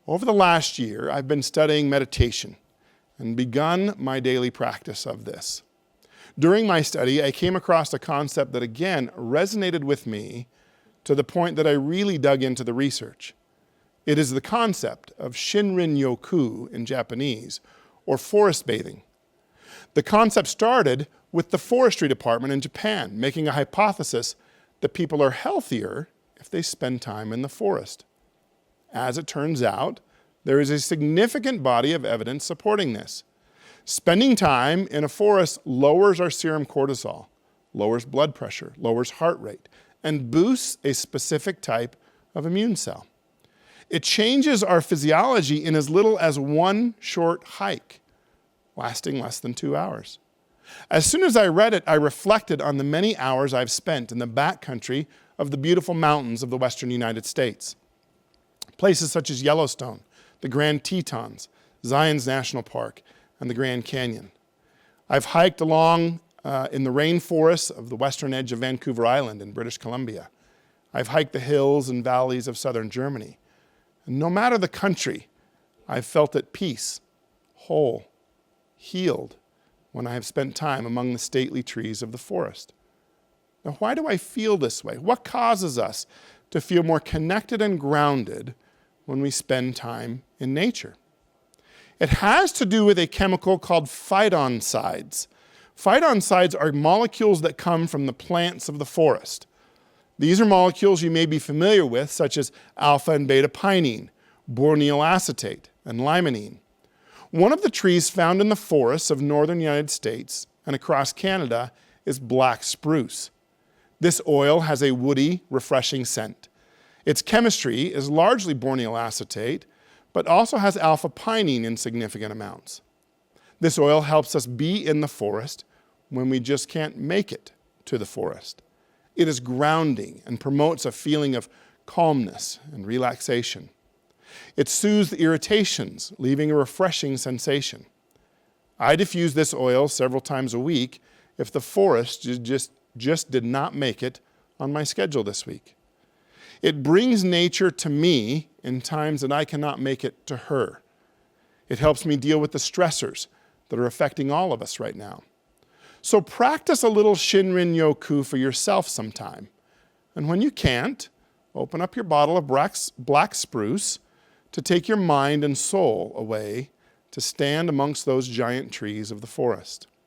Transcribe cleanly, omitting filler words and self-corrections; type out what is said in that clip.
Over the last year, I've been studying meditation and begun my daily practice of this. During my study, I came across a concept that again resonated with me to the point that I really dug into the research. It is the concept of Shinrin-yoku in Japanese, or forest bathing. The concept started with the forestry department in Japan, making a hypothesis that people are healthier if they spend time in the forest. As it turns out, there is a significant body of evidence supporting this. Spending time in a forest lowers our serum cortisol, lowers blood pressure, lowers heart rate, and boosts a specific type of immune cell. It changes our physiology in as little as one short hike, lasting less than 2 hours. As soon as I read it, I reflected on the many hours I've spent in the backcountry of the beautiful mountains of the western United States. Places such as Yellowstone, the Grand Tetons, Zion's National Park, and the Grand Canyon. I've hiked along in the rainforests of the western edge of Vancouver Island in British Columbia. I've hiked the hills and valleys of southern Germany. And no matter the country, I've felt at peace, whole, healed, when I have spent time among the stately trees of the forest. Now, why do I feel this way? What causes us to feel more connected and grounded when we spend time in nature? It has to do with a chemical called phytoncides. Phytoncides are molecules that come from the plants of the forest. These are molecules you may be familiar with, such as alpha and beta pinene, bornyl acetate, and limonene. One of the trees found in the forests of northern United States and across Canada is black spruce. This oil has a woody, refreshing scent. Its chemistry is largely bornyl acetate, but also has alpha pinene in significant amounts. This oil helps us be in the forest when we just can't make it to the forest. It is grounding and promotes a feeling of calmness and relaxation. It soothes the irritations, leaving a refreshing sensation. I diffuse this oil several times a week if the forest just did not make it on my schedule this week. It brings nature to me in times that I cannot make it to her. It helps me deal with the stressors that are affecting all of us right now. So practice a little Shinrin-yoku for yourself sometime. And when you can't, open up your bottle of black spruce to take your mind and soul away to stand amongst those giant trees of the forest.